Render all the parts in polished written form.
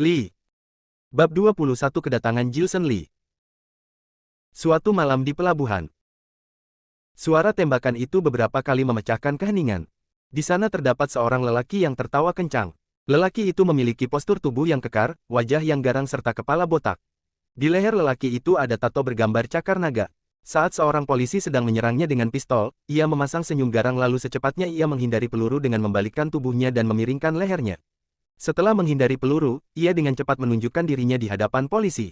Li. Bab 21 Kedatangan Jilson Li. Suatu malam di pelabuhan. Suara tembakan itu beberapa kali memecahkan keheningan. Di sana terdapat seorang lelaki yang tertawa kencang. Lelaki itu memiliki postur tubuh yang kekar, wajah yang garang serta kepala botak. Di leher lelaki itu ada tato bergambar cakar naga. Saat seorang polisi sedang menyerangnya dengan pistol, ia memasang senyum garang lalu secepatnya ia menghindari peluru dengan membalikkan tubuhnya dan memiringkan lehernya. Setelah menghindari peluru, ia dengan cepat menunjukkan dirinya di hadapan polisi.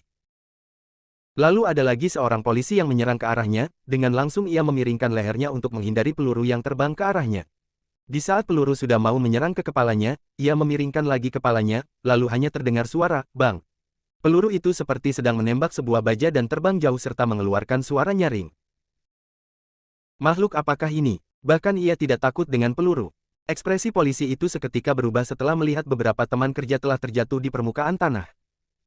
Lalu ada lagi seorang polisi yang menyerang ke arahnya, dengan langsung ia memiringkan lehernya untuk menghindari peluru yang terbang ke arahnya. Di saat peluru sudah mau menyerang ke kepalanya, ia memiringkan lagi kepalanya, lalu hanya terdengar suara, bang. Peluru itu seperti sedang menembak sebuah baja dan terbang jauh serta mengeluarkan suara nyaring. Makhluk apakah ini? Bahkan ia tidak takut dengan peluru. Ekspresi polisi itu seketika berubah setelah melihat beberapa teman kerja telah terjatuh di permukaan tanah.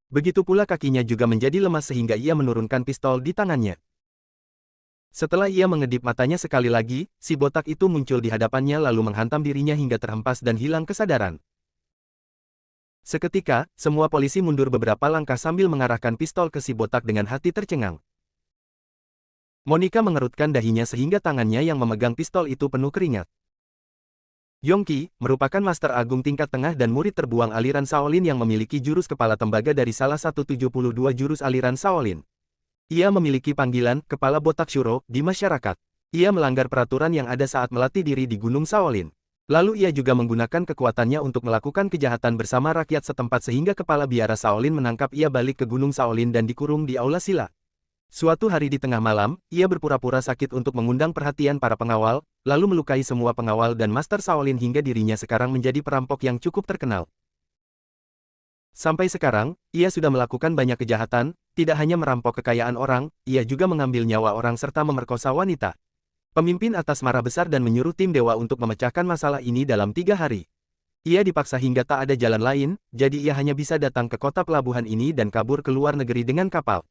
Begitu pula kakinya juga menjadi lemas sehingga ia menurunkan pistol di tangannya. Setelah ia mengedip matanya sekali lagi, si botak itu muncul di hadapannya lalu menghantam dirinya hingga terhempas dan hilang kesadaran. Seketika, semua polisi mundur beberapa langkah sambil mengarahkan pistol ke si botak dengan hati tercengang. Monica mengerutkan dahinya sehingga tangannya yang memegang pistol itu penuh keringat. Yongqi, merupakan Master Agung tingkat tengah dan murid terbuang aliran Shaolin yang memiliki jurus kepala tembaga dari salah satu 72 jurus aliran Shaolin. Ia memiliki panggilan, Kepala Botak Shuro, di masyarakat. Ia melanggar peraturan yang ada saat melatih diri di Gunung Shaolin. Lalu ia juga menggunakan kekuatannya untuk melakukan kejahatan bersama rakyat setempat sehingga kepala biara Shaolin menangkap ia balik ke Gunung Shaolin dan dikurung di Aula Sila. Suatu hari di tengah malam, ia berpura-pura sakit untuk mengundang perhatian para pengawal, lalu melukai semua pengawal dan Master Shaolin hingga dirinya sekarang menjadi perampok yang cukup terkenal. Sampai sekarang, ia sudah melakukan banyak kejahatan, tidak hanya merampok kekayaan orang, ia juga mengambil nyawa orang serta memerkosa wanita. Pemimpin atas marah besar dan menyuruh tim dewa untuk memecahkan masalah ini dalam 3 hari. Ia dipaksa hingga tak ada jalan lain, jadi ia hanya bisa datang ke kota pelabuhan ini dan kabur ke luar negeri dengan kapal.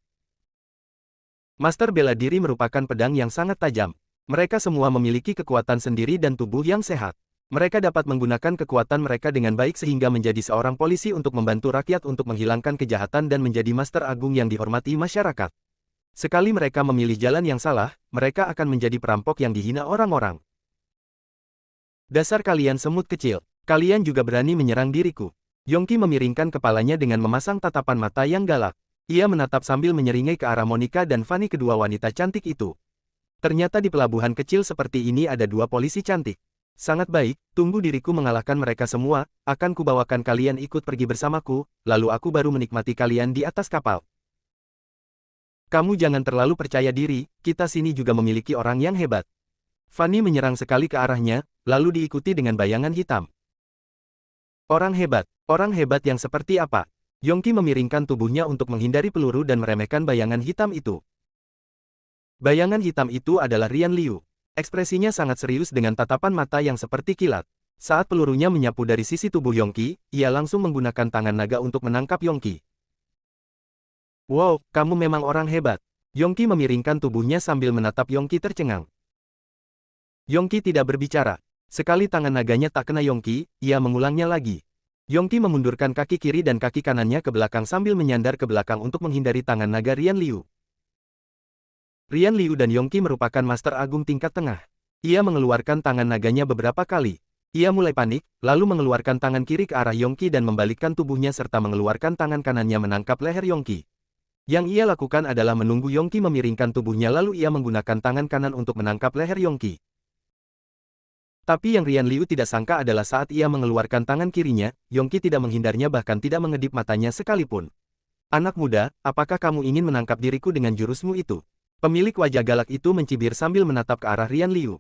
Master bela diri merupakan pedang yang sangat tajam. Mereka semua memiliki kekuatan sendiri dan tubuh yang sehat. Mereka dapat menggunakan kekuatan mereka dengan baik sehingga menjadi seorang polisi untuk membantu rakyat untuk menghilangkan kejahatan dan menjadi Master Agung yang dihormati masyarakat. Sekali mereka memilih jalan yang salah, mereka akan menjadi perampok yang dihina orang-orang. Dasar kalian semut kecil, kalian juga berani menyerang diriku. Yongqi memiringkan kepalanya dengan memasang tatapan mata yang galak. Ia menatap sambil menyeringai ke arah Monica dan Fanny, kedua wanita cantik itu. Ternyata di pelabuhan kecil seperti ini ada 2 polisi cantik. Sangat baik, tunggu diriku mengalahkan mereka semua, akan kubawakan kalian ikut pergi bersamaku, lalu aku baru menikmati kalian di atas kapal. Kamu jangan terlalu percaya diri, kita sini juga memiliki orang yang hebat. Fanny menyerang sekali ke arahnya, lalu diikuti dengan bayangan hitam. Orang hebat yang seperti apa? Yongqi memiringkan tubuhnya untuk menghindari peluru dan meremehkan bayangan hitam itu. Bayangan hitam itu adalah Rian Liu. Ekspresinya sangat serius dengan tatapan mata yang seperti kilat. Saat pelurunya menyapu dari sisi tubuh Yongqi, ia langsung menggunakan tangan naga untuk menangkap Yongqi. Wow, kamu memang orang hebat. Yongqi memiringkan tubuhnya sambil menatap Yongqi tercengang. Yongqi tidak berbicara. Sekali tangan naganya tak kena Yongqi, ia mengulangnya lagi. Yongqi memundurkan kaki kiri dan kaki kanannya ke belakang sambil menyandar ke belakang untuk menghindari tangan naga Rian Liu. Rian Liu dan Yongqi merupakan Master Agung tingkat tengah. Ia mengeluarkan tangan naganya beberapa kali. Ia mulai panik, lalu mengeluarkan tangan kiri ke arah Yongqi dan membalikkan tubuhnya serta mengeluarkan tangan kanannya menangkap leher Yongqi. Yang ia lakukan adalah menunggu Yongqi memiringkan tubuhnya lalu ia menggunakan tangan kanan untuk menangkap leher Yongqi. Tapi yang Rian Liu tidak sangka adalah saat ia mengeluarkan tangan kirinya, Yongqi tidak menghindarnya bahkan tidak mengedip matanya sekalipun. Anak muda, apakah kamu ingin menangkap diriku dengan jurusmu itu? Pemilik wajah galak itu mencibir sambil menatap ke arah Rian Liu.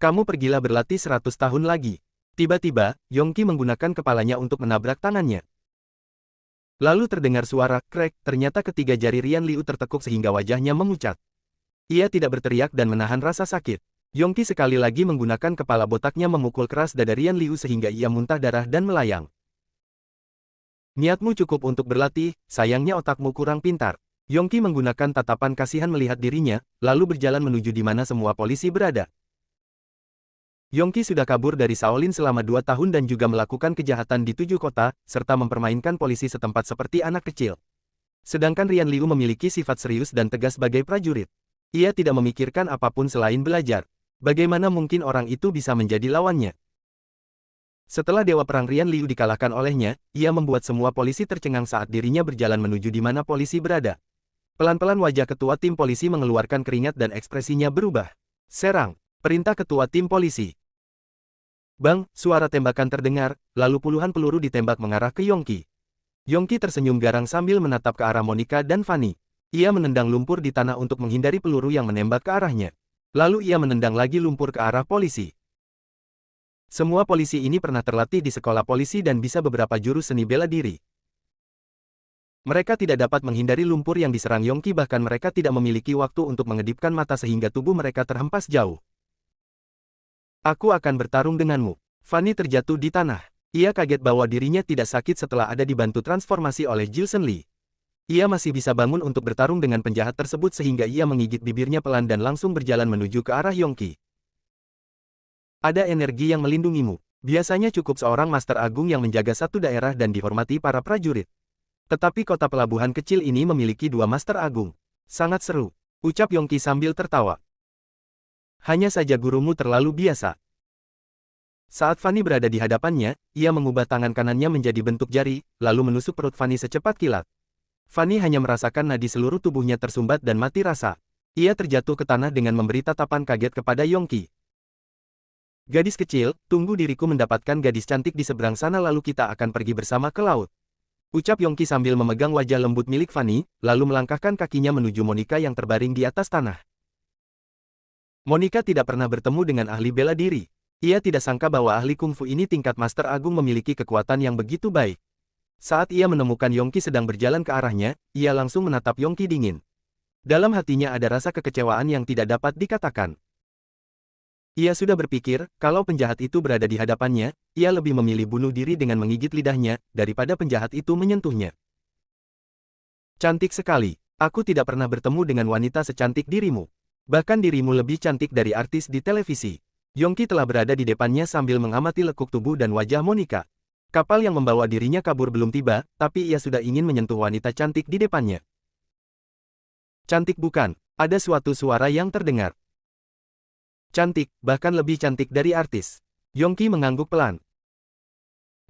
Kamu pergilah berlatih 100 tahun lagi. Tiba-tiba, Yongqi menggunakan kepalanya untuk menabrak tangannya. Lalu terdengar suara krek, ternyata ketiga jari Rian Liu tertekuk sehingga wajahnya memucat. Ia tidak berteriak dan menahan rasa sakit. Yongqi sekali lagi menggunakan kepala botaknya memukul keras dada Rian Liu sehingga ia muntah darah dan melayang. Niatmu cukup untuk berlatih, sayangnya otakmu kurang pintar. Yongqi menggunakan tatapan kasihan melihat dirinya, lalu berjalan menuju di mana semua polisi berada. Yongqi sudah kabur dari Shaolin selama 2 tahun dan juga melakukan kejahatan di 7 kota, serta mempermainkan polisi setempat seperti anak kecil. Sedangkan Rian Liu memiliki sifat serius dan tegas sebagai prajurit. Ia tidak memikirkan apapun selain belajar. Bagaimana mungkin orang itu bisa menjadi lawannya? Setelah Dewa Perang Rian Liu dikalahkan olehnya, ia membuat semua polisi tercengang saat dirinya berjalan menuju di mana polisi berada. Pelan-pelan wajah ketua tim polisi mengeluarkan keringat dan ekspresinya berubah. Serang, perintah ketua tim polisi. Bang, suara tembakan terdengar, lalu puluhan peluru ditembak mengarah ke Yongqi. Yongqi tersenyum garang sambil menatap ke arah Monica dan Fanny. Ia menendang lumpur di tanah untuk menghindari peluru yang menembak ke arahnya. Lalu ia menendang lagi lumpur ke arah polisi. Semua polisi ini pernah terlatih di sekolah polisi dan bisa beberapa jurus seni bela diri. Mereka tidak dapat menghindari lumpur yang diserang Yongqi, bahkan mereka tidak memiliki waktu untuk mengedipkan mata sehingga tubuh mereka terhempas jauh. Aku akan bertarung denganmu. Fanny terjatuh di tanah. Ia kaget bahwa dirinya tidak sakit setelah ada dibantu transformasi oleh Jilson Lee. Ia masih bisa bangun untuk bertarung dengan penjahat tersebut sehingga ia menggigit bibirnya pelan dan langsung berjalan menuju ke arah Yongqi. Ada energi yang melindungimu. Biasanya cukup seorang Master Agung yang menjaga satu daerah dan dihormati para prajurit. Tetapi kota pelabuhan kecil ini memiliki 2 Master Agung. Sangat seru, ucap Yongqi sambil tertawa. Hanya saja gurumu terlalu biasa. Saat Fanny berada di hadapannya, ia mengubah tangan kanannya menjadi bentuk jari, lalu menusuk perut Fanny secepat kilat. Fanny hanya merasakan nadi seluruh tubuhnya tersumbat dan mati rasa. Ia terjatuh ke tanah dengan memberi tatapan kaget kepada Yongqi. Gadis kecil, tunggu, diriku mendapatkan gadis cantik di seberang sana lalu kita akan pergi bersama ke laut. Ucap Yongqi sambil memegang wajah lembut milik Fanny, lalu melangkahkan kakinya menuju Monica yang terbaring di atas tanah. Monica tidak pernah bertemu dengan ahli bela diri. Ia tidak sangka bahwa ahli kungfu ini tingkat Master Agung memiliki kekuatan yang begitu baik. Saat ia menemukan Yongqi sedang berjalan ke arahnya, ia langsung menatap Yongqi dingin. Dalam hatinya ada rasa kekecewaan yang tidak dapat dikatakan. Ia sudah berpikir, kalau penjahat itu berada di hadapannya, ia lebih memilih bunuh diri dengan menggigit lidahnya, daripada penjahat itu menyentuhnya. Cantik sekali. Aku tidak pernah bertemu dengan wanita secantik dirimu. Bahkan dirimu lebih cantik dari artis di televisi. Yongqi telah berada di depannya sambil mengamati lekuk tubuh dan wajah Monica. Kapal yang membawa dirinya kabur belum tiba, tapi ia sudah ingin menyentuh wanita cantik di depannya. Cantik bukan? Ada suatu suara yang terdengar. Cantik, bahkan lebih cantik dari artis. Yongqi mengangguk pelan.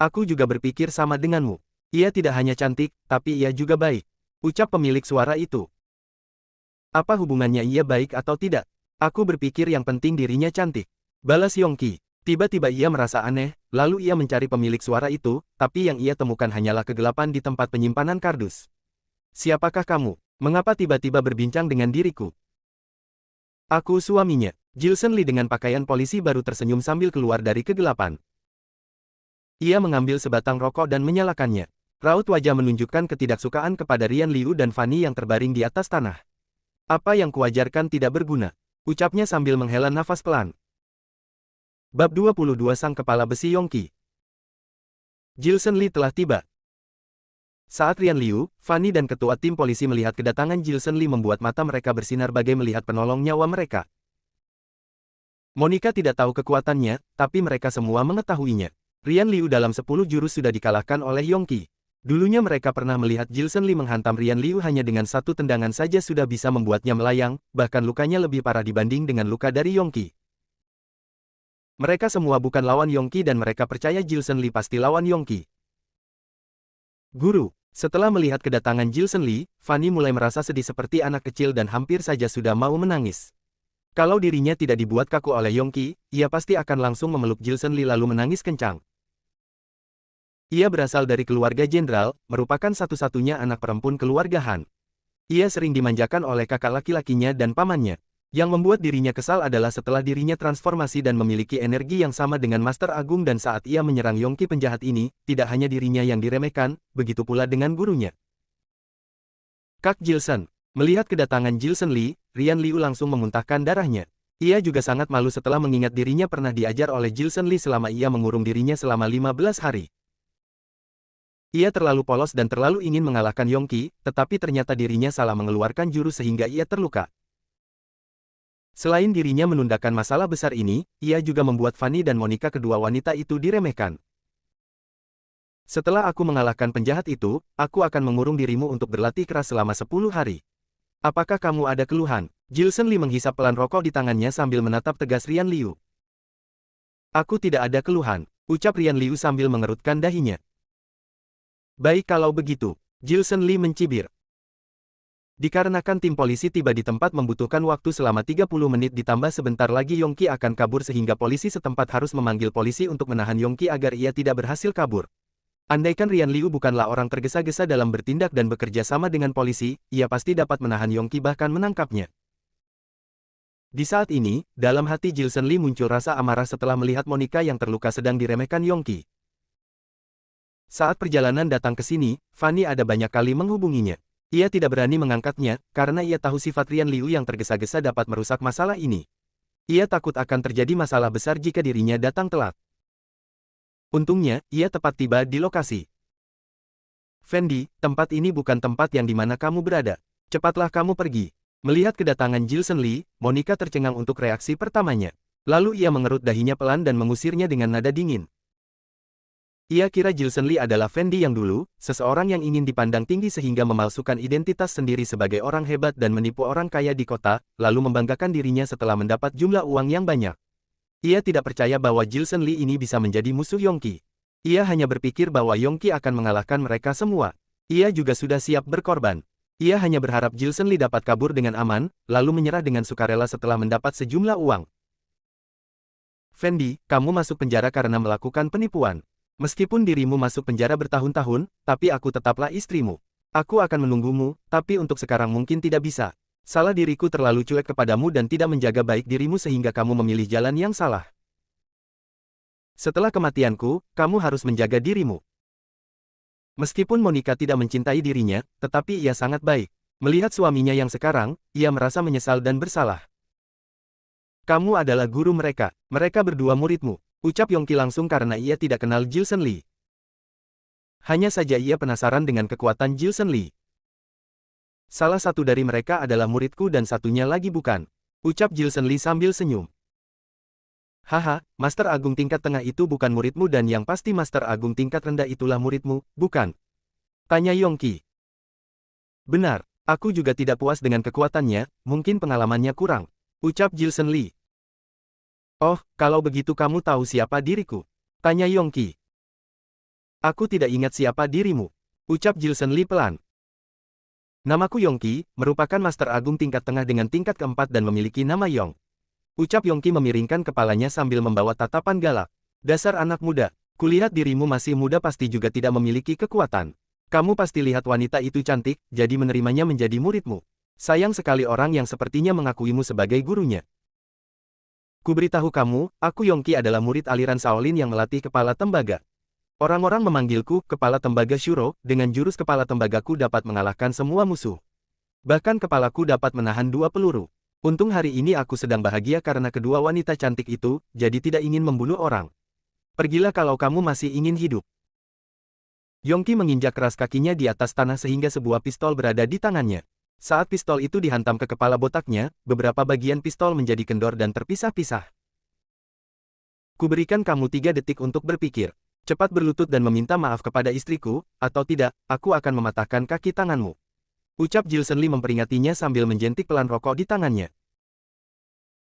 Aku juga berpikir sama denganmu. Ia tidak hanya cantik, tapi ia juga baik. Ucap pemilik suara itu. Apa hubungannya ia baik atau tidak? Aku berpikir yang penting dirinya cantik. Balas Yongqi. Tiba-tiba ia merasa aneh, lalu ia mencari pemilik suara itu, tapi yang ia temukan hanyalah kegelapan di tempat penyimpanan kardus. Siapakah kamu? Mengapa tiba-tiba berbincang dengan diriku? Aku suaminya. Jilson Lee dengan pakaian polisi baru tersenyum sambil keluar dari kegelapan. Ia mengambil sebatang rokok dan menyalakannya. Raut wajah menunjukkan ketidaksukaan kepada Rian Liu dan Fanny yang terbaring di atas tanah. Apa yang kuajarkan tidak berguna, ucapnya sambil menghela nafas pelan. Bab 22 Sang Kepala Besi Yongqi. Jilson Lee telah tiba. Saat Rian Liu, Fanny dan ketua tim polisi melihat kedatangan Jilson Lee membuat mata mereka bersinar bagai melihat penolong nyawa mereka. Monica tidak tahu kekuatannya, tapi mereka semua mengetahuinya. Rian Liu dalam 10 jurus sudah dikalahkan oleh Yongqi. Dulunya mereka pernah melihat Jilson Lee menghantam Rian Liu hanya dengan satu tendangan saja sudah bisa membuatnya melayang, bahkan lukanya lebih parah dibanding dengan luka dari Yongqi. Mereka semua bukan lawan Yongqi dan mereka percaya Jilson Lee pasti lawan Yongqi. Guru, setelah melihat kedatangan Jilson Lee, Fanny mulai merasa sedih seperti anak kecil dan hampir saja sudah mau menangis. Kalau dirinya tidak dibuat kaku oleh Yongqi, ia pasti akan langsung memeluk Jilson Lee lalu menangis kencang. Ia berasal dari keluarga jenderal, merupakan satu-satunya anak perempuan keluarga Han. Ia sering dimanjakan oleh kakak laki-lakinya dan pamannya. Yang membuat dirinya kesal adalah setelah dirinya transformasi dan memiliki energi yang sama dengan Master Agung dan saat ia menyerang Yongqi penjahat ini, tidak hanya dirinya yang diremehkan, begitu pula dengan gurunya. Kak Jilson. Melihat kedatangan Jilson Lee, Rian Liu langsung memuntahkan darahnya. Ia juga sangat malu setelah mengingat dirinya pernah diajar oleh Jilson Lee selama ia mengurung dirinya selama 15 hari. Ia terlalu polos dan terlalu ingin mengalahkan Yongqi, tetapi ternyata dirinya salah mengeluarkan jurus sehingga ia terluka. Selain dirinya menundakan masalah besar ini, ia juga membuat Fanny dan Monica kedua wanita itu diremehkan. Setelah aku mengalahkan penjahat itu, aku akan mengurung dirimu untuk berlatih keras selama 10 hari. Apakah kamu ada keluhan? Gilson Lee menghisap pelan rokok di tangannya sambil menatap tegas Rian Liu. Aku tidak ada keluhan, ucap Rian Liu sambil mengerutkan dahinya. Baik kalau begitu, Gilson Lee mencibir. Dikarenakan tim polisi tiba di tempat membutuhkan waktu selama 30 menit ditambah sebentar lagi Yongki akan kabur sehingga polisi setempat harus memanggil polisi untuk menahan Yongki agar ia tidak berhasil kabur. Andaikan Rian Liu bukanlah orang tergesa-gesa dalam bertindak dan bekerja sama dengan polisi, ia pasti dapat menahan Yongki bahkan menangkapnya. Di saat ini, dalam hati Gilson Lee muncul rasa amarah setelah melihat Monica yang terluka sedang diremehkan Yongki. Saat perjalanan datang ke sini, Fanny ada banyak kali menghubunginya. Ia tidak berani mengangkatnya, karena ia tahu sifat Rian Liu yang tergesa-gesa dapat merusak masalah ini. Ia takut akan terjadi masalah besar jika dirinya datang telat. Untungnya, ia tepat tiba di lokasi. Fendi, tempat ini bukan tempat yang di mana kamu berada. Cepatlah kamu pergi. Melihat kedatangan Gilson Lee, Monica tercengang untuk reaksi pertamanya. Lalu ia mengerut dahinya pelan dan mengusirnya dengan nada dingin. Ia kira Gilson Lee adalah Fendi yang dulu, seseorang yang ingin dipandang tinggi sehingga memalsukan identitas sendiri sebagai orang hebat dan menipu orang kaya di kota, lalu membanggakan dirinya setelah mendapat jumlah uang yang banyak. Ia tidak percaya bahwa Gilson Lee ini bisa menjadi musuh Yongki. Ia hanya berpikir bahwa Yongki akan mengalahkan mereka semua. Ia juga sudah siap berkorban. Ia hanya berharap Gilson Lee dapat kabur dengan aman, lalu menyerah dengan sukarela setelah mendapat sejumlah uang. Fendi, kamu masuk penjara karena melakukan penipuan. Meskipun dirimu masuk penjara bertahun-tahun, tapi aku tetaplah istrimu. Aku akan menunggumu, tapi untuk sekarang mungkin tidak bisa. Salah diriku terlalu cuek kepadamu dan tidak menjaga baik dirimu sehingga kamu memilih jalan yang salah. Setelah kematianku, kamu harus menjaga dirimu. Meskipun Monica tidak mencintai dirinya, tetapi ia sangat baik. Melihat suaminya yang sekarang, ia merasa menyesal dan bersalah. Kamu adalah guru mereka. Mereka berdua muridmu. Ucap Yongki langsung karena ia tidak kenal Gilson Lee. Hanya saja ia penasaran dengan kekuatan Gilson Lee. Salah satu dari mereka adalah muridku dan satunya lagi bukan. Ucap Gilson Lee sambil senyum. Haha, Master Agung tingkat tengah itu bukan muridmu dan yang pasti Master Agung tingkat rendah itulah muridmu, bukan? Tanya Yongki. Benar, aku juga tidak puas dengan kekuatannya, mungkin pengalamannya kurang. Ucap Gilson Lee. Oh, kalau begitu kamu tahu siapa diriku? Tanya Yongki. Aku tidak ingat siapa dirimu. Ucap Gilson Lee pelan. Namaku Yongki, merupakan Master Agung tingkat tengah dengan tingkat keempat dan memiliki nama Yong. Ucap Yongki memiringkan kepalanya sambil membawa tatapan galak. Dasar anak muda, kulihat dirimu masih muda pasti juga tidak memiliki kekuatan. Kamu pasti lihat wanita itu cantik, jadi menerimanya menjadi muridmu. Sayang sekali orang yang sepertinya mengakuimu sebagai gurunya. Kuberitahu kamu, aku Yongki adalah murid aliran Shaolin yang melatih kepala tembaga. Orang-orang memanggilku kepala tembaga Shuro, dengan jurus kepala tembagaku dapat mengalahkan semua musuh. Bahkan kepalaku dapat menahan 2 peluru. Untung hari ini aku sedang bahagia karena kedua wanita cantik itu, jadi tidak ingin membunuh orang. Pergilah kalau kamu masih ingin hidup. Yongki menginjak keras kakinya di atas tanah sehingga sebuah pistol berada di tangannya. Saat pistol itu dihantam ke kepala botaknya, beberapa bagian pistol menjadi kendor dan terpisah-pisah. Kuberikan kamu 3 detik untuk berpikir. Cepat berlutut dan meminta maaf kepada istriku, atau tidak, aku akan mematahkan kaki tanganmu. Ucap Gilson Lee memperingatinya sambil menjentik pelan rokok di tangannya.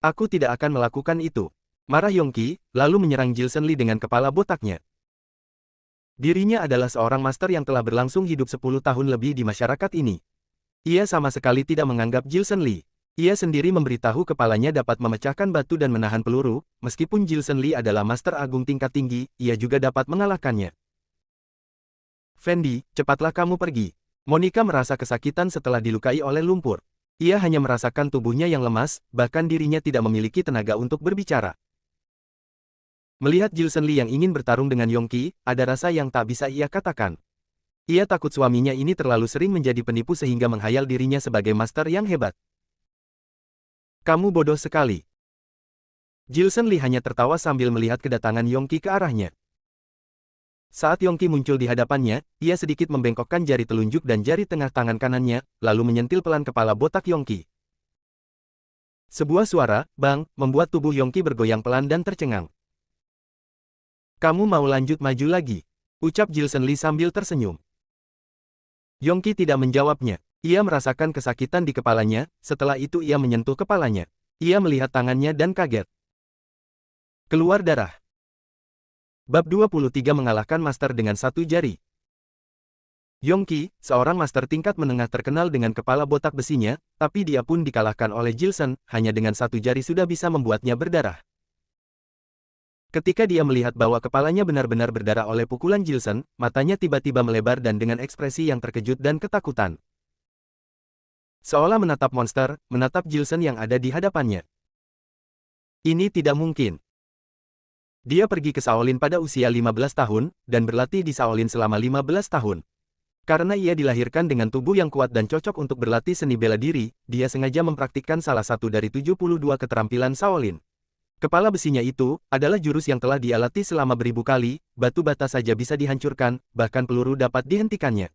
Aku tidak akan melakukan itu. Marah Yongki, lalu menyerang Gilson Lee dengan kepala botaknya. Dirinya adalah seorang master yang telah berlangsung hidup 10 tahun lebih di masyarakat ini. Ia sama sekali tidak menganggap Gilson Lee. Ia sendiri memberitahu kepalanya dapat memecahkan batu dan menahan peluru, meskipun Gilson Lee adalah Master Agung tingkat tinggi, ia juga dapat mengalahkannya. Fendi, cepatlah kamu pergi. Monica merasa kesakitan setelah dilukai oleh lumpur. Ia hanya merasakan tubuhnya yang lemas, bahkan dirinya tidak memiliki tenaga untuk berbicara. Melihat Gilson Lee yang ingin bertarung dengan Yongki, ada rasa yang tak bisa ia katakan. Ia takut suaminya ini terlalu sering menjadi penipu sehingga menghayal dirinya sebagai master yang hebat. Kamu bodoh sekali. Gilson Lee hanya tertawa sambil melihat kedatangan Yongki ke arahnya. Saat Yongki muncul di hadapannya, ia sedikit membengkokkan jari telunjuk dan jari tengah tangan kanannya, lalu menyentil pelan kepala botak Yongki. Sebuah suara, bang, membuat tubuh Yongki bergoyang pelan dan tercengang. Kamu mau lanjut maju lagi? Ucap Jilson Lee sambil tersenyum. Yongki tidak menjawabnya. Ia merasakan kesakitan di kepalanya, setelah itu ia menyentuh kepalanya. Ia melihat tangannya dan kaget. Keluar darah. Bab 23 mengalahkan master dengan satu jari. Yongki, seorang master tingkat menengah terkenal dengan kepala botak besinya, tapi dia pun dikalahkan oleh Jilson, hanya dengan satu jari sudah bisa membuatnya berdarah. Ketika dia melihat bahwa kepalanya benar-benar berdarah oleh pukulan Jilson, matanya tiba-tiba melebar dan dengan ekspresi yang terkejut dan ketakutan. Seolah menatap monster, menatap Jilson yang ada di hadapannya. Ini tidak mungkin. Dia pergi ke Shaolin pada usia 15 tahun, dan berlatih di Shaolin selama 15 tahun. Karena ia dilahirkan dengan tubuh yang kuat dan cocok untuk berlatih seni bela diri, dia sengaja mempraktikkan salah satu dari 72 keterampilan Shaolin. Kepala besinya itu adalah jurus yang telah dia latih selama beribu kali, batu bata saja bisa dihancurkan, bahkan peluru dapat dihentikannya.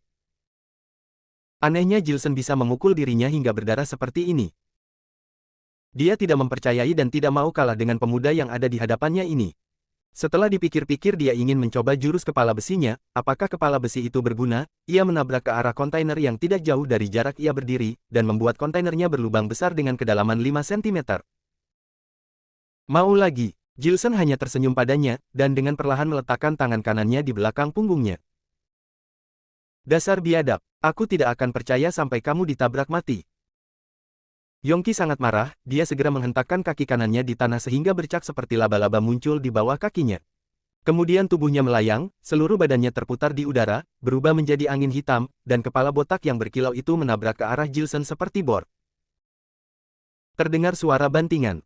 Anehnya Jilson bisa memukul dirinya hingga berdarah seperti ini. Dia tidak mempercayai dan tidak mau kalah dengan pemuda yang ada di hadapannya ini. Setelah dipikir-pikir dia ingin mencoba jurus kepala besinya, apakah kepala besi itu berguna? Ia menabrak ke arah kontainer yang tidak jauh dari jarak ia berdiri, dan membuat kontainernya berlubang besar dengan kedalaman 5 cm. Mau lagi? Jilson hanya tersenyum padanya, dan dengan perlahan meletakkan tangan kanannya di belakang punggungnya. Dasar biadab, aku tidak akan percaya sampai kamu ditabrak mati. Yongki sangat marah, dia segera menghentakkan kaki kanannya di tanah sehingga bercak seperti laba-laba muncul di bawah kakinya. Kemudian tubuhnya melayang, seluruh badannya terputar di udara, berubah menjadi angin hitam, dan kepala botak yang berkilau itu menabrak ke arah Jilson seperti bor. Terdengar suara bantingan.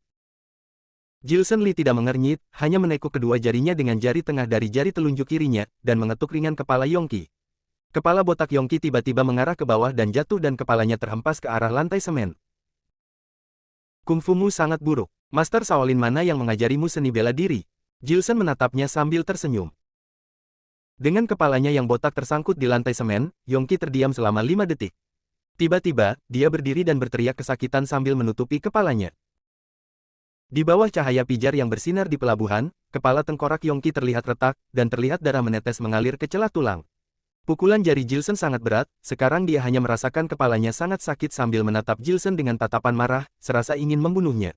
Jilson Lee tidak mengernyit, hanya menekuk kedua jarinya dengan jari tengah dari jari telunjuk kirinya, dan mengetuk ringan kepala Yongki. Kepala botak Yongki tiba-tiba mengarah ke bawah dan jatuh dan kepalanya terhempas ke arah lantai semen. Kungfumu sangat buruk. Master Shaolin mana yang mengajarimu seni bela diri? Jilson menatapnya sambil tersenyum. Dengan kepalanya yang botak tersangkut di lantai semen, Yongki terdiam selama 5 detik. Tiba-tiba, dia berdiri dan berteriak kesakitan sambil menutupi kepalanya. Di bawah cahaya pijar yang bersinar di pelabuhan, kepala tengkorak Yongki terlihat retak, dan terlihat darah menetes mengalir ke celah tulang. Pukulan jari Jilson sangat berat, sekarang dia hanya merasakan kepalanya sangat sakit sambil menatap Jilson dengan tatapan marah, serasa ingin membunuhnya.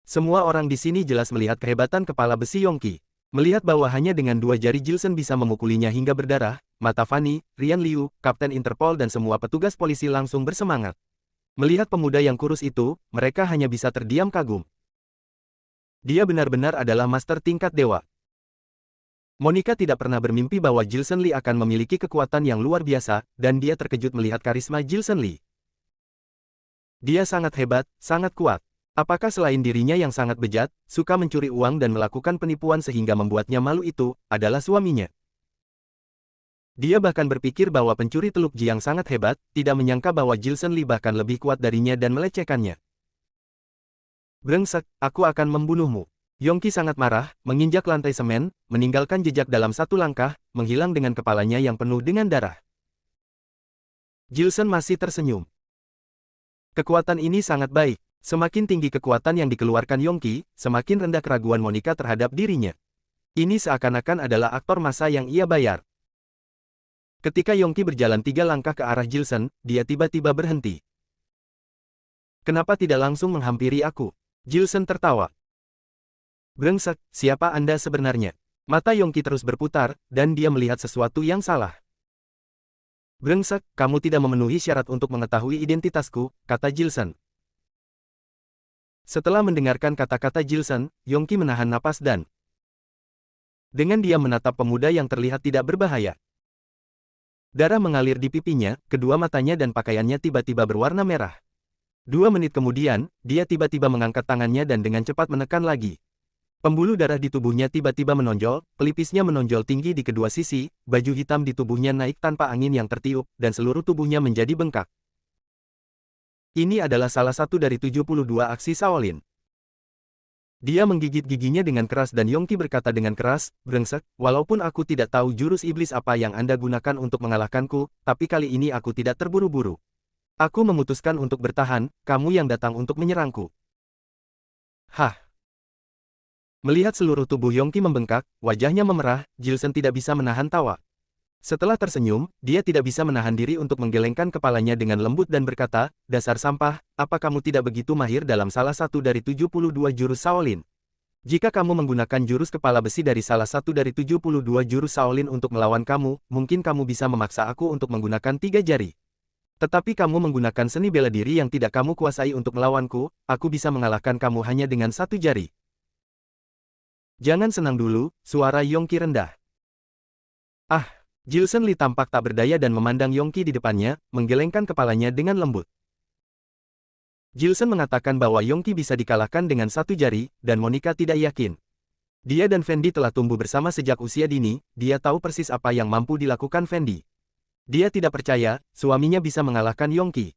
Semua orang di sini jelas melihat kehebatan kepala besi Yongki. Melihat bahwa hanya dengan 2 jari Jilson bisa memukulinya hingga berdarah, mata Fanny, Rian Liu, Kapten Interpol dan semua petugas polisi langsung bersemangat. Melihat pemuda yang kurus itu, mereka hanya bisa terdiam kagum. Dia benar-benar adalah master tingkat dewa. Monica tidak pernah bermimpi bahwa Jilson Lee akan memiliki kekuatan yang luar biasa, dan dia terkejut melihat karisma Jilson Lee. Dia sangat hebat, sangat kuat. Apakah selain dirinya yang sangat bejat, suka mencuri uang dan melakukan penipuan sehingga membuatnya malu itu, adalah suaminya? Dia bahkan berpikir bahwa pencuri teluk Ji yang sangat hebat, tidak menyangka bahwa Jilson Lee bahkan lebih kuat darinya dan melecehkannya. Brengsek, aku akan membunuhmu. Yongki sangat marah, menginjak lantai semen, meninggalkan jejak dalam satu langkah, menghilang dengan kepalanya yang penuh dengan darah. Jilson masih tersenyum. Kekuatan ini sangat baik. Semakin tinggi kekuatan yang dikeluarkan Yongki, semakin rendah keraguan Monica terhadap dirinya. Ini seakan-akan adalah aktor massa yang ia bayar. Ketika Yongki berjalan 3 langkah ke arah Jilson, dia tiba-tiba berhenti. Kenapa tidak langsung menghampiri aku? Jilson tertawa. Brengsek, siapa Anda sebenarnya? Mata Yongki terus berputar, dan dia melihat sesuatu yang salah. Brengsek, kamu tidak memenuhi syarat untuk mengetahui identitasku, kata Jilson. Setelah mendengarkan kata-kata Jilson, Yongki menahan napas dan dengan diam menatap pemuda yang terlihat tidak berbahaya. Darah mengalir di pipinya, kedua matanya dan pakaiannya tiba-tiba berwarna merah. 2 menit kemudian, dia tiba-tiba mengangkat tangannya dan dengan cepat menekan lagi. Pembuluh darah di tubuhnya tiba-tiba menonjol, pelipisnya menonjol tinggi di kedua sisi, baju hitam di tubuhnya naik tanpa angin yang tertiup, dan seluruh tubuhnya menjadi bengkak. Ini adalah salah satu dari 72 aksi Shaolin. Dia menggigit giginya dengan keras dan Yongki berkata dengan keras, brengsek, walaupun aku tidak tahu jurus iblis apa yang Anda gunakan untuk mengalahkanku, tapi kali ini aku tidak terburu-buru. Aku memutuskan untuk bertahan, kamu yang datang untuk menyerangku. Hah? Melihat seluruh tubuh Yongki membengkak, wajahnya memerah, Jilsen tidak bisa menahan tawa. Setelah tersenyum, dia tidak bisa menahan diri untuk menggelengkan kepalanya dengan lembut dan berkata, "Dasar sampah, apa kamu tidak begitu mahir dalam salah satu dari 72 jurus Shaolin? Jika kamu menggunakan jurus kepala besi dari salah satu dari 72 jurus Shaolin untuk melawan kamu, mungkin kamu bisa memaksa aku untuk menggunakan 3 jari. Tetapi kamu menggunakan seni bela diri yang tidak kamu kuasai untuk melawanku, aku bisa mengalahkan kamu hanya dengan 1 jari." Jangan senang dulu, suara Yongki rendah. Ah! Jilsen Li tampak tak berdaya dan memandang Yongki di depannya, menggelengkan kepalanya dengan lembut. Jilsen mengatakan bahwa Yongki bisa dikalahkan dengan 1 jari, dan Monica tidak yakin. Dia dan Fendi telah tumbuh bersama sejak usia dini, dia tahu persis apa yang mampu dilakukan Fendi. Dia tidak percaya, suaminya bisa mengalahkan Yongki.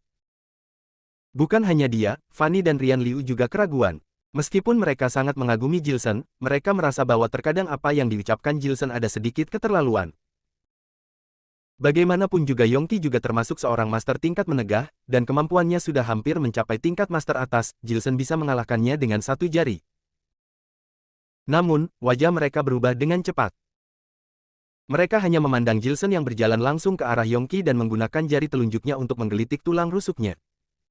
Bukan hanya dia, Fanny dan Rian Liu juga keraguan. Meskipun mereka sangat mengagumi Jilsen, mereka merasa bahwa terkadang apa yang diucapkan Jilsen ada sedikit keterlaluan. Bagaimanapun juga Yongki juga termasuk seorang master tingkat menegah, dan kemampuannya sudah hampir mencapai tingkat master atas, Jilsen bisa mengalahkannya dengan 1 jari. Namun, wajah mereka berubah dengan cepat. Mereka hanya memandang Jilsen yang berjalan langsung ke arah Yongki dan menggunakan jari telunjuknya untuk menggelitik tulang rusuknya.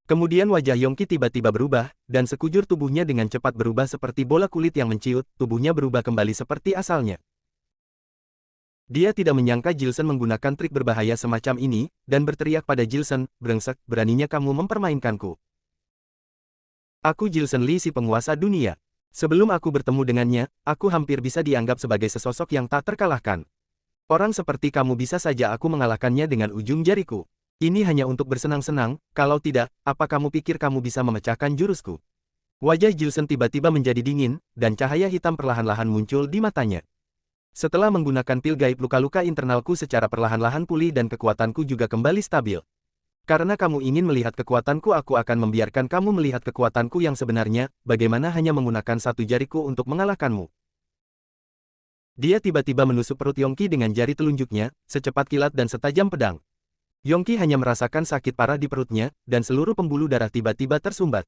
Kemudian wajah Yongki tiba-tiba berubah, dan sekujur tubuhnya dengan cepat berubah seperti bola kulit yang menciut, tubuhnya berubah kembali seperti asalnya. Dia tidak menyangka Jilsen menggunakan trik berbahaya semacam ini, dan berteriak pada Jilsen, "Brengsek, beraninya kamu mempermainkanku. Aku Jilsen Li si penguasa dunia. Sebelum aku bertemu dengannya, aku hampir bisa dianggap sebagai sesosok yang tak terkalahkan. Orang seperti kamu bisa saja aku mengalahkannya dengan ujung jariku. Ini hanya untuk bersenang-senang, kalau tidak, apa kamu pikir kamu bisa memecahkan jurusku?" Wajah Jilsen tiba-tiba menjadi dingin, dan cahaya hitam perlahan-lahan muncul di matanya. "Setelah menggunakan pil gaib luka-luka internalku secara perlahan-lahan pulih dan kekuatanku juga kembali stabil. Karena kamu ingin melihat kekuatanku, aku akan membiarkan kamu melihat kekuatanku yang sebenarnya, bagaimana hanya menggunakan 1 jariku untuk mengalahkanmu." Dia tiba-tiba menusuk perut Yongki dengan jari telunjuknya, secepat kilat dan setajam pedang. Yongki hanya merasakan sakit parah di perutnya, dan seluruh pembuluh darah tiba-tiba tersumbat.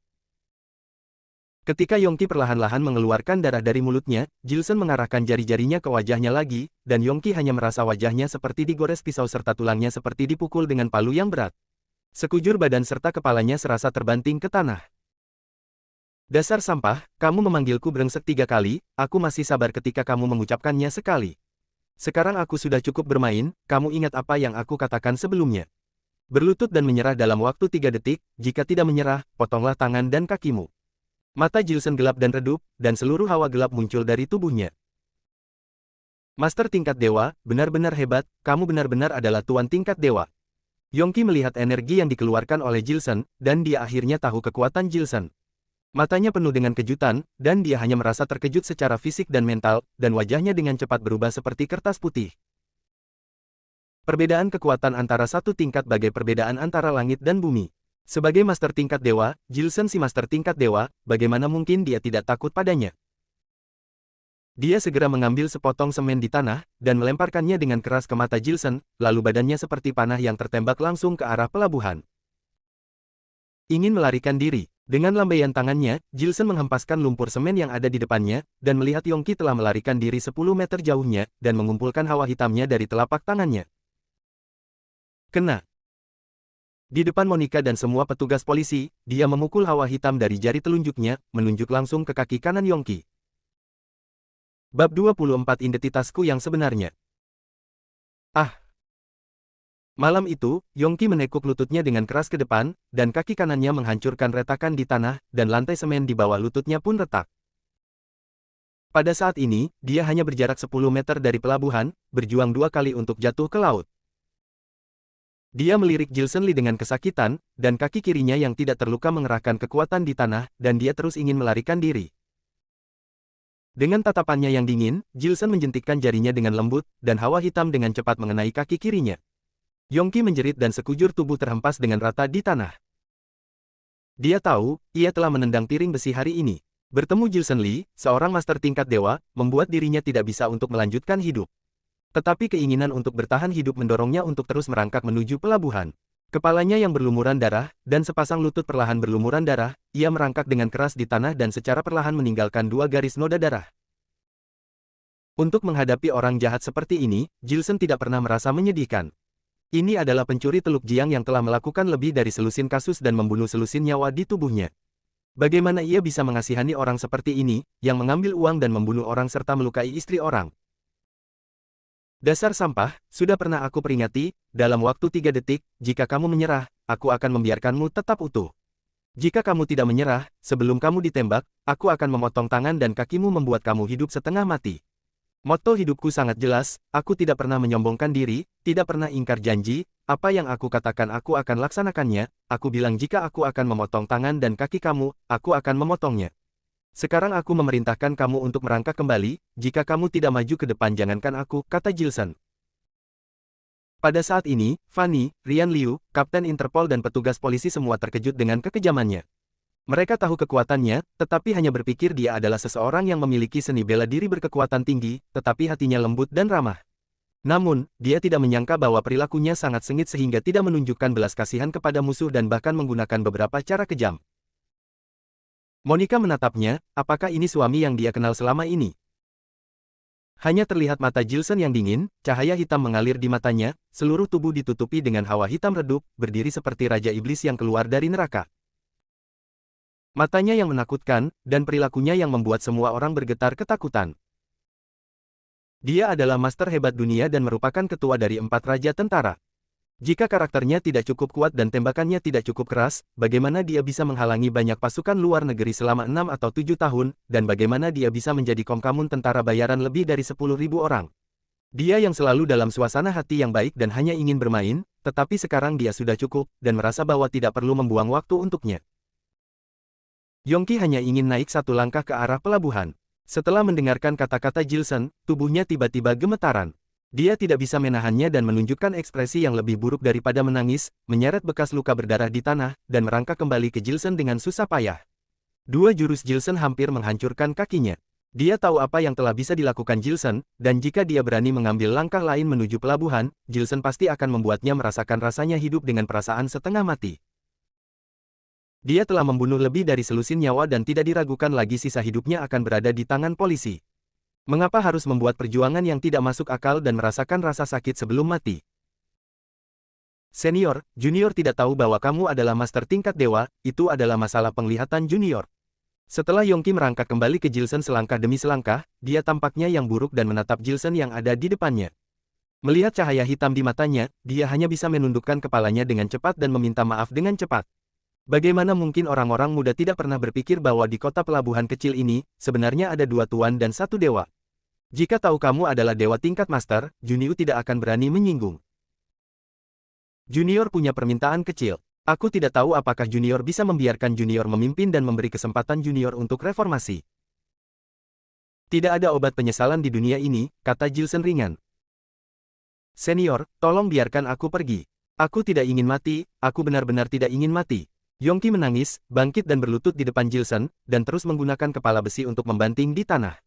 Ketika Yongki perlahan-lahan mengeluarkan darah dari mulutnya, Jilsen mengarahkan jari-jarinya ke wajahnya lagi, dan Yongki hanya merasa wajahnya seperti digores pisau serta tulangnya seperti dipukul dengan palu yang berat. Sekujur badan serta kepalanya serasa terbanting ke tanah. "Dasar sampah, kamu memanggilku brengsek 3 kali, aku masih sabar ketika kamu mengucapkannya sekali. Sekarang aku sudah cukup bermain, kamu ingat apa yang aku katakan sebelumnya. Berlutut dan menyerah dalam waktu 3 detik, jika tidak menyerah, potonglah tangan dan kakimu." Mata Jilsen gelap dan redup, dan seluruh hawa gelap muncul dari tubuhnya. "Master tingkat dewa, benar-benar hebat, kamu benar-benar adalah tuan tingkat dewa." Yongki melihat energi yang dikeluarkan oleh Jilsen, dan dia akhirnya tahu kekuatan Jilsen. Matanya penuh dengan kejutan, dan dia hanya merasa terkejut secara fisik dan mental, dan wajahnya dengan cepat berubah seperti kertas putih. Perbedaan kekuatan antara satu tingkat bagai perbedaan antara langit dan bumi. Sebagai master tingkat dewa, Jilsen si master tingkat dewa, bagaimana mungkin dia tidak takut padanya? Dia segera mengambil sepotong semen di tanah, dan melemparkannya dengan keras ke mata Jilsen, lalu badannya seperti panah yang tertembak langsung ke arah pelabuhan. Ingin melarikan diri. Dengan lambaian tangannya, Jilsen menghempaskan lumpur semen yang ada di depannya, dan melihat Yongki telah melarikan diri 10 meter jauhnya, dan mengumpulkan hawa hitamnya dari telapak tangannya. Kena. Di depan Monica dan semua petugas polisi, dia memukul hawa hitam dari jari telunjuknya, menunjuk langsung ke kaki kanan Yongki. Bab 24 Identitasku yang sebenarnya. Ah! Malam itu, Yongki menekuk lututnya dengan keras ke depan, dan kaki kanannya menghancurkan retakan di tanah, dan lantai semen di bawah lututnya pun retak. Pada saat ini, dia hanya berjarak 10 meter dari pelabuhan, berjuang 2 kali untuk jatuh ke laut. Dia melirik Jilsen Li dengan kesakitan, dan kaki kirinya yang tidak terluka mengerahkan kekuatan di tanah, dan dia terus ingin melarikan diri. Dengan tatapannya yang dingin, Jilsen menjentikkan jarinya dengan lembut, dan hawa hitam dengan cepat mengenai kaki kirinya. Yongki menjerit dan sekujur tubuh terhempas dengan rata di tanah. Dia tahu, ia telah menendang piring besi hari ini. Bertemu Jilsen Li, seorang master tingkat dewa, membuat dirinya tidak bisa untuk melanjutkan hidup. Tetapi keinginan untuk bertahan hidup mendorongnya untuk terus merangkak menuju pelabuhan. Kepalanya yang berlumuran darah, dan sepasang lutut perlahan berlumuran darah, ia merangkak dengan keras di tanah dan secara perlahan meninggalkan 2 garis noda darah. Untuk menghadapi orang jahat seperti ini, Gilson tidak pernah merasa menyedihkan. Ini adalah pencuri Teluk Jiang yang telah melakukan lebih dari selusin kasus dan membunuh selusin nyawa di tubuhnya. Bagaimana ia bisa mengasihani orang seperti ini, yang mengambil uang dan membunuh orang serta melukai istri orang? Dasar sampah, sudah pernah aku peringati, dalam waktu 3 detik, jika kamu menyerah, aku akan membiarkanmu tetap utuh. Jika kamu tidak menyerah, sebelum kamu ditembak, aku akan memotong tangan dan kakimu membuat kamu hidup setengah mati. Motto hidupku sangat jelas, aku tidak pernah menyombongkan diri, tidak pernah ingkar janji, apa yang aku katakan aku akan laksanakannya, aku bilang jika aku akan memotong tangan dan kaki kamu, aku akan memotongnya. Sekarang aku memerintahkan kamu untuk merangkak kembali, jika kamu tidak maju ke depan jangankan aku, kata Gilson. Pada saat ini, Fanny, Rian Liu, Kapten Interpol dan petugas polisi semua terkejut dengan kekejamannya. Mereka tahu kekuatannya, tetapi hanya berpikir dia adalah seseorang yang memiliki seni bela diri berkekuatan tinggi, tetapi hatinya lembut dan ramah. Namun, dia tidak menyangka bahwa perilakunya sangat sengit sehingga tidak menunjukkan belas kasihan kepada musuh dan bahkan menggunakan beberapa cara kejam. Monica menatapnya, apakah ini suami yang dia kenal selama ini? Hanya terlihat mata Gilson yang dingin, cahaya hitam mengalir di matanya, seluruh tubuh ditutupi dengan hawa hitam redup, berdiri seperti Raja Iblis yang keluar dari neraka. Matanya yang menakutkan, dan perilakunya yang membuat semua orang bergetar ketakutan. Dia adalah master hebat dunia dan merupakan ketua dari 4 raja tentara. Jika karakternya tidak cukup kuat dan tembakannya tidak cukup keras, bagaimana dia bisa menghalangi banyak pasukan luar negeri selama 6 atau 7 tahun, dan bagaimana dia bisa menjadi komkamun tentara bayaran lebih dari 10.000 orang? Dia yang selalu dalam suasana hati yang baik dan hanya ingin bermain, tetapi sekarang dia sudah cukup, dan merasa bahwa tidak perlu membuang waktu untuknya. Yongki hanya ingin naik 1 langkah ke arah pelabuhan. Setelah mendengarkan kata-kata Gilson, tubuhnya tiba-tiba gemetaran. Dia tidak bisa menahannya dan menunjukkan ekspresi yang lebih buruk daripada menangis, menyeret bekas luka berdarah di tanah, dan merangkak kembali ke Gilson dengan susah payah. 2 jurus Gilson hampir menghancurkan kakinya. Dia tahu apa yang telah bisa dilakukan Gilson, dan jika dia berani mengambil langkah lain menuju pelabuhan, Gilson pasti akan membuatnya merasakan rasanya hidup dengan perasaan setengah mati. Dia telah membunuh lebih dari selusin nyawa dan tidak diragukan lagi sisa hidupnya akan berada di tangan polisi. Mengapa harus membuat perjuangan yang tidak masuk akal dan merasakan rasa sakit sebelum mati? Senior, Junior tidak tahu bahwa kamu adalah master tingkat dewa, itu adalah masalah penglihatan Junior. Setelah Yongki merangkak kembali ke Gilson selangkah demi selangkah, dia tampaknya yang buruk dan menatap Gilson yang ada di depannya. Melihat cahaya hitam di matanya, dia hanya bisa menundukkan kepalanya dengan cepat dan meminta maaf dengan cepat. Bagaimana mungkin orang-orang muda tidak pernah berpikir bahwa di kota pelabuhan kecil ini, sebenarnya ada 2 tuan dan 1 dewa? Jika tahu kamu adalah dewa tingkat master, Junior tidak akan berani menyinggung. Junior punya permintaan kecil. Aku tidak tahu apakah Junior bisa membiarkan Junior memimpin dan memberi kesempatan Junior untuk reformasi. Tidak ada obat penyesalan di dunia ini, kata Gilson ringan. Senior, tolong biarkan aku pergi. Aku tidak ingin mati, aku benar-benar tidak ingin mati. Yongki menangis, bangkit dan berlutut di depan Gilson, dan terus menggunakan kepala besi untuk membanting di tanah.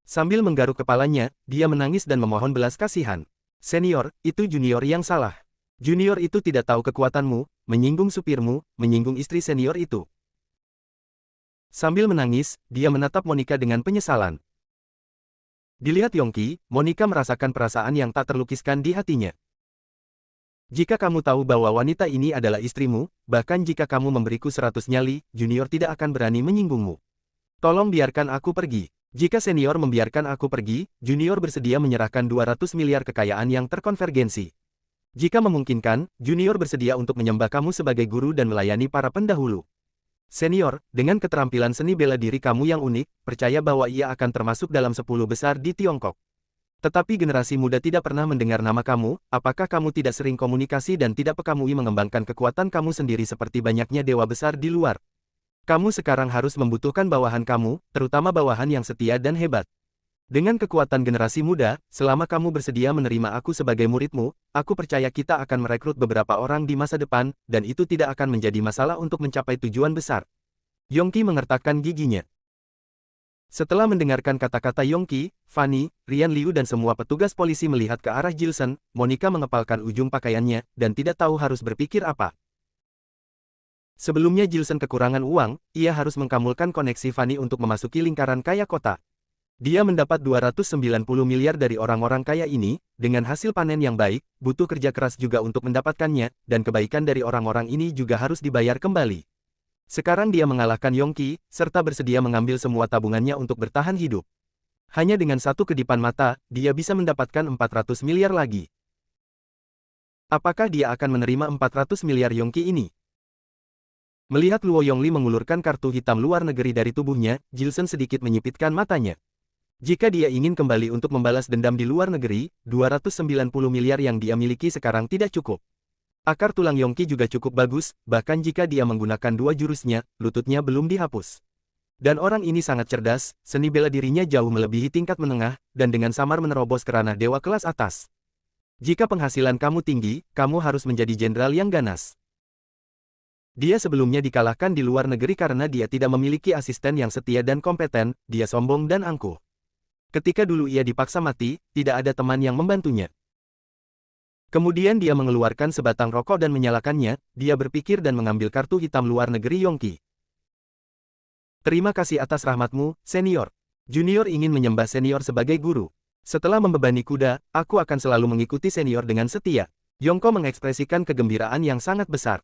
Sambil menggaruk kepalanya, dia menangis dan memohon belas kasihan. Senior, itu Junior yang salah. Junior itu tidak tahu kekuatanmu, menyinggung supirmu, menyinggung istri senior itu. Sambil menangis, dia menatap Monica dengan penyesalan. Dilihat Yongki, Monica merasakan perasaan yang tak terlukiskan di hatinya. Jika kamu tahu bahwa wanita ini adalah istrimu, bahkan jika kamu memberiku 100 nyali, Junior tidak akan berani menyinggungmu. Tolong biarkan aku pergi. Jika senior membiarkan aku pergi, Junior bersedia menyerahkan 200 miliar kekayaan yang terkonvergensi. Jika memungkinkan, Junior bersedia untuk menyembah kamu sebagai guru dan melayani para pendahulu. Senior, dengan keterampilan seni bela diri kamu yang unik, percaya bahwa ia akan termasuk dalam 10 besar di Tiongkok. Tetapi generasi muda tidak pernah mendengar nama kamu, apakah kamu tidak sering komunikasi dan tidak pekamui mengembangkan kekuatan kamu sendiri seperti banyaknya dewa besar di luar? Kamu sekarang harus membutuhkan bawahan kamu, terutama bawahan yang setia dan hebat. Dengan kekuatan generasi muda, selama kamu bersedia menerima aku sebagai muridmu, aku percaya kita akan merekrut beberapa orang di masa depan, dan itu tidak akan menjadi masalah untuk mencapai tujuan besar. Yongki mengertakkan giginya. Setelah mendengarkan kata-kata Yongqi, Fanny, Rian Liu dan semua petugas polisi melihat ke arah Jilson, Monica mengepalkan ujung pakaiannya, dan tidak tahu harus berpikir apa. Sebelumnya Jilson kekurangan uang, ia harus mengkamulkan koneksi Fanny untuk memasuki lingkaran kaya kota. Dia mendapat 290 miliar dari orang-orang kaya ini, dengan hasil panen yang baik, butuh kerja keras juga untuk mendapatkannya, dan kebaikan dari orang-orang ini juga harus dibayar kembali. Sekarang dia mengalahkan Yongqi, serta bersedia mengambil semua tabungannya untuk bertahan hidup. Hanya dengan satu kedipan mata, dia bisa mendapatkan 400 miliar lagi. Apakah dia akan menerima 400 miliar Yongqi ini? Melihat Luo Yongli mengulurkan kartu hitam luar negeri dari tubuhnya, Jilson sedikit menyipitkan matanya. Jika dia ingin kembali untuk membalas dendam di luar negeri, 290 miliar yang dia miliki sekarang tidak cukup. Akar tulang Yongqi juga cukup bagus, bahkan jika dia menggunakan dua jurusnya, lututnya belum dihapus. Dan orang ini sangat cerdas, seni bela dirinya jauh melebihi tingkat menengah, dan dengan samar menerobos ke ranah dewa kelas atas. Jika penghasilan kamu tinggi, kamu harus menjadi jenderal yang ganas. Dia sebelumnya dikalahkan di luar negeri karena dia tidak memiliki asisten yang setia dan kompeten, dia sombong dan angkuh. Ketika dulu ia dipaksa mati, tidak ada teman yang membantunya. Kemudian dia mengeluarkan sebatang rokok dan menyalakannya, dia berpikir dan mengambil kartu hitam luar negeri Yongqi. Terima kasih atas rahmatmu, senior. Junior ingin menyembah senior sebagai guru. Setelah membebani kuda, aku akan selalu mengikuti senior dengan setia. Yongko mengekspresikan kegembiraan yang sangat besar.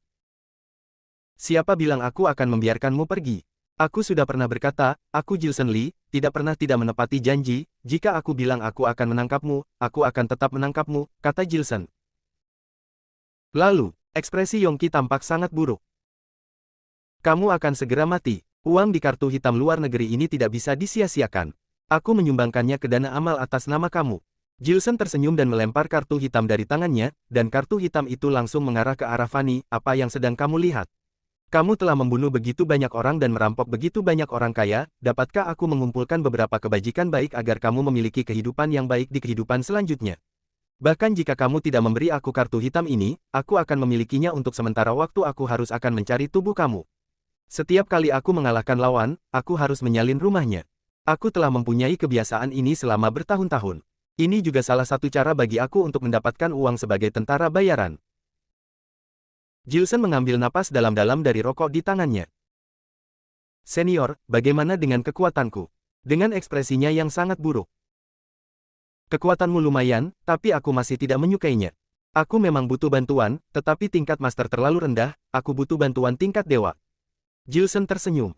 Siapa bilang aku akan membiarkanmu pergi? Aku sudah pernah berkata, aku Jilson Li, tidak pernah tidak menepati janji, jika aku bilang aku akan menangkapmu, aku akan tetap menangkapmu, kata Jilson. Lalu, ekspresi Yongqi tampak sangat buruk. Kamu akan segera mati. Uang di kartu hitam luar negeri ini tidak bisa disia-siakan. Aku menyumbangkannya ke dana amal atas nama kamu. Jilson tersenyum dan melempar kartu hitam dari tangannya, dan kartu hitam itu langsung mengarah ke arah Fanny, apa yang sedang kamu lihat? Kamu telah membunuh begitu banyak orang dan merampok begitu banyak orang kaya, dapatkah aku mengumpulkan beberapa kebajikan baik agar kamu memiliki kehidupan yang baik di kehidupan selanjutnya? Bahkan jika kamu tidak memberi aku kartu hitam ini, aku akan memilikinya untuk sementara waktu aku harus akan mencari tubuh kamu. Setiap kali aku mengalahkan lawan, aku harus menyalin rumahnya. Aku telah mempunyai kebiasaan ini selama bertahun-tahun. Ini juga salah satu cara bagi aku untuk mendapatkan uang sebagai tentara bayaran. Jilson mengambil napas dalam-dalam dari rokok di tangannya. Senior, bagaimana dengan kekuatanku? Dengan ekspresinya yang sangat buruk. Kekuatanmu lumayan, tapi aku masih tidak menyukainya. Aku memang butuh bantuan, tetapi tingkat master terlalu rendah, aku butuh bantuan tingkat dewa. Jilson tersenyum.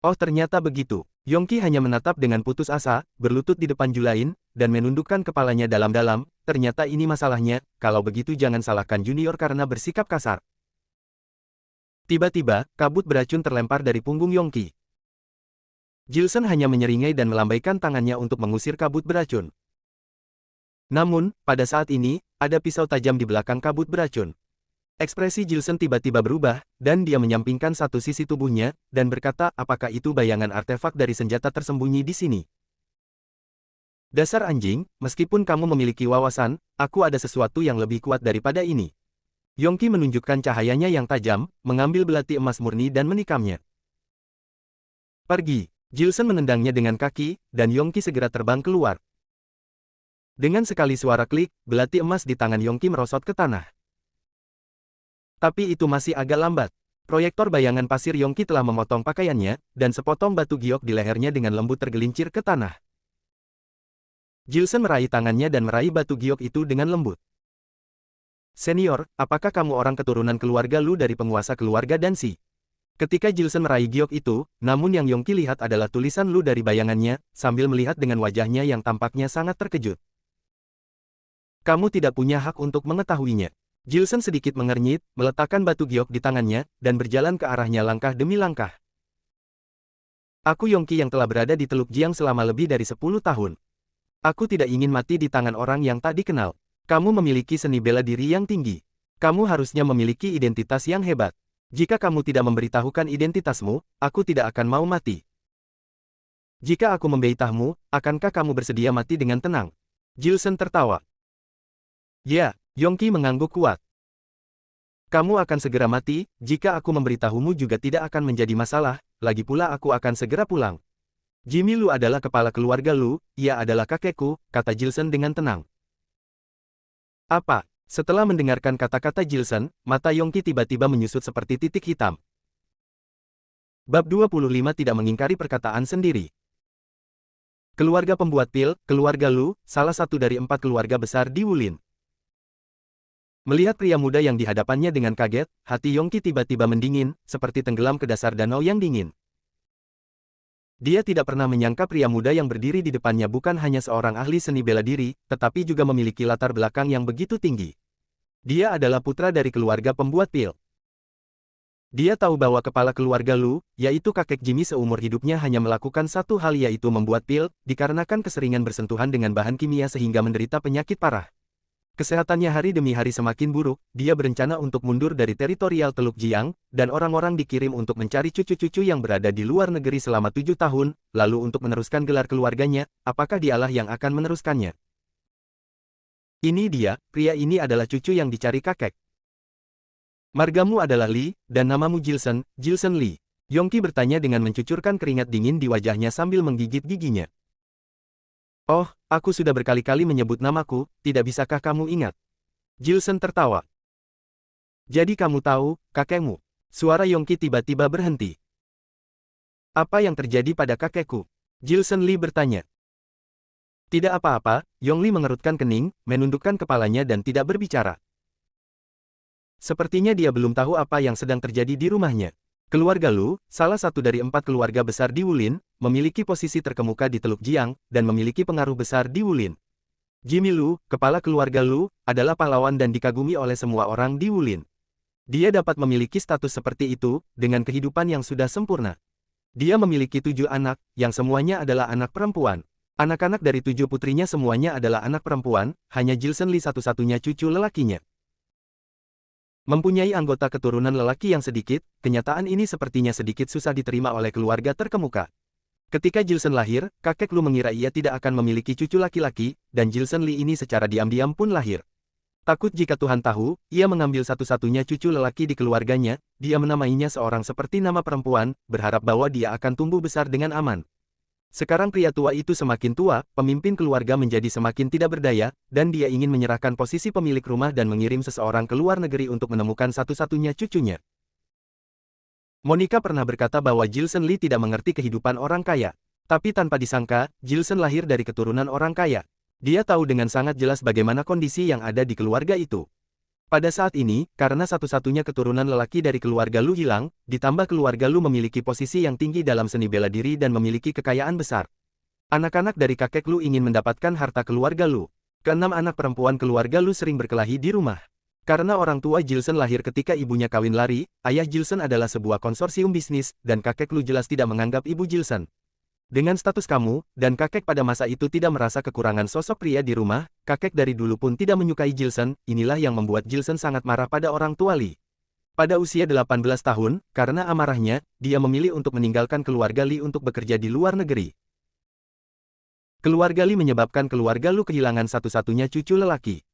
Oh ternyata begitu. Yongqi hanya menatap dengan putus asa, berlutut di depan Julain, dan menundukkan kepalanya dalam-dalam. Ternyata ini masalahnya, kalau begitu jangan salahkan junior karena bersikap kasar. Tiba-tiba, kabut beracun terlempar dari punggung Yongqi. Jilson hanya menyeringai dan melambaikan tangannya untuk mengusir kabut beracun. Namun, pada saat ini, ada pisau tajam di belakang kabut beracun. Ekspresi Jilson tiba-tiba berubah, dan dia menyampingkan satu sisi tubuhnya, dan berkata, apakah itu bayangan artefak dari senjata tersembunyi di sini? Dasar anjing, meskipun kamu memiliki wawasan, aku ada sesuatu yang lebih kuat daripada ini. Yongqi menunjukkan cahayanya yang tajam, mengambil belati emas murni dan menikamnya. Pergi. Jilson menendangnya dengan kaki, dan Yongqi segera terbang keluar. Dengan sekali suara klik, belati emas di tangan Yongqi merosot ke tanah. Tapi itu masih agak lambat. Proyektor bayangan pasir Yongqi telah memotong pakaiannya, dan sepotong batu giok di lehernya dengan lembut tergelincir ke tanah. Jilson meraih tangannya dan meraih batu giok itu dengan lembut. Senior, apakah kamu orang keturunan keluarga Lu dari penguasa keluarga Dansi? Ketika Jilson meraih giok itu, namun yang Yongqi lihat adalah tulisan Lu dari bayangannya, sambil melihat dengan wajahnya yang tampaknya sangat terkejut. Kamu tidak punya hak untuk mengetahuinya. Jilson sedikit mengernyit, meletakkan batu giok di tangannya, dan berjalan ke arahnya langkah demi langkah. Aku Yongqi yang telah berada di Teluk Jiang selama lebih dari 10 tahun. Aku tidak ingin mati di tangan orang yang tak dikenal. Kamu memiliki seni bela diri yang tinggi. Kamu harusnya memiliki identitas yang hebat. Jika kamu tidak memberitahukan identitasmu, aku tidak akan mau mati. Jika aku membeitahmu, akankah kamu bersedia mati dengan tenang? Jilson tertawa. Ya. Yongqi mengangguk kuat. Kamu akan segera mati, jika aku memberitahumu juga tidak akan menjadi masalah, lagi pula aku akan segera pulang. Jimmy Lu adalah kepala keluarga Lu, ia adalah kakekku, kata Jilson dengan tenang. Apa? Setelah mendengarkan kata-kata Jilson, mata Yongki tiba-tiba menyusut seperti titik hitam. Bab 25 tidak mengingkari perkataan sendiri. Keluarga pembuat pil, keluarga Lu, salah satu dari 4 keluarga besar di Wulin. Melihat pria muda yang di hadapannya dengan kaget, hati Yongki tiba-tiba mendingin, seperti tenggelam ke dasar danau yang dingin. Dia tidak pernah menyangka pria muda yang berdiri di depannya bukan hanya seorang ahli seni bela diri, tetapi juga memiliki latar belakang yang begitu tinggi. Dia adalah putra dari keluarga pembuat pil. Dia tahu bahwa kepala keluarga Lu, yaitu kakek Jimmy seumur hidupnya hanya melakukan satu hal yaitu membuat pil, dikarenakan keseringan bersentuhan dengan bahan kimia sehingga menderita penyakit parah. Kesehatannya hari demi hari semakin buruk, dia berencana untuk mundur dari teritorial Teluk Jiang, dan orang-orang dikirim untuk mencari cucu-cucu yang berada di luar negeri selama 7 tahun, lalu untuk meneruskan gelar keluarganya, apakah dialah yang akan meneruskannya? Ini dia, pria ini adalah cucu yang dicari kakek. Margamu adalah Lee, dan namamu Jilson, Jilson Lee. Yongki bertanya dengan mencucurkan keringat dingin di wajahnya sambil menggigit giginya. Oh, aku sudah berkali-kali menyebut namaku, tidak bisakah kamu ingat? Jilson tertawa. Jadi kamu tahu, kakekmu. Suara Yongki tiba-tiba berhenti. Apa yang terjadi pada kakekku? Jilson Lee bertanya. Tidak apa-apa, Yong Lee mengerutkan kening, menundukkan kepalanya dan tidak berbicara. Sepertinya dia belum tahu apa yang sedang terjadi di rumahnya. Keluarga Lu, salah satu dari 4 keluarga besar di Wulin, memiliki posisi terkemuka di Teluk Jiang, dan memiliki pengaruh besar di Wulin. Jimmy Lu, kepala keluarga Lu, adalah pahlawan dan dikagumi oleh semua orang di Wulin. Dia dapat memiliki status seperti itu, dengan kehidupan yang sudah sempurna. Dia memiliki 7 anak, yang semuanya adalah anak perempuan. Anak-anak dari 7 putrinya semuanya adalah anak perempuan, hanya Jilson Lee satu-satunya cucu lelakinya. Mempunyai anggota keturunan lelaki yang sedikit, kenyataan ini sepertinya sedikit susah diterima oleh keluarga terkemuka. Ketika Jilson lahir, kakek Lu mengira ia tidak akan memiliki cucu laki-laki, dan Jilson Lee ini secara diam-diam pun lahir. Takut jika Tuhan tahu, ia mengambil satu-satunya cucu lelaki di keluarganya, dia menamainya seorang seperti nama perempuan, berharap bahwa dia akan tumbuh besar dengan aman. Sekarang pria tua itu semakin tua, pemimpin keluarga menjadi semakin tidak berdaya, dan dia ingin menyerahkan posisi pemilik rumah dan mengirim seseorang ke luar negeri untuk menemukan satu-satunya cucunya. Monica pernah berkata bahwa Jilson Lee tidak mengerti kehidupan orang kaya. Tapi tanpa disangka, Jilson lahir dari keturunan orang kaya. Dia tahu dengan sangat jelas bagaimana kondisi yang ada di keluarga itu. Pada saat ini, karena satu-satunya keturunan lelaki dari keluarga Lu hilang, ditambah keluarga Lu memiliki posisi yang tinggi dalam seni bela diri dan memiliki kekayaan besar. Anak-anak dari kakek Lu ingin mendapatkan harta keluarga Lu. Keenam anak perempuan keluarga Lu sering berkelahi di rumah. Karena orang tua Jilson lahir ketika ibunya kawin lari, ayah Jilson adalah sebuah konsorsium bisnis, dan kakek Lu jelas tidak menganggap ibu Jilson. Dengan status kamu, dan kakek pada masa itu tidak merasa kekurangan sosok pria di rumah, kakek dari dulu pun tidak menyukai Jilson, inilah yang membuat Jilson sangat marah pada orang tua Lee. Pada usia 18 tahun, karena amarahnya, dia memilih untuk meninggalkan keluarga Lee untuk bekerja di luar negeri. Keluarga Lee menyebabkan keluarga Lu kehilangan satu-satunya cucu lelaki.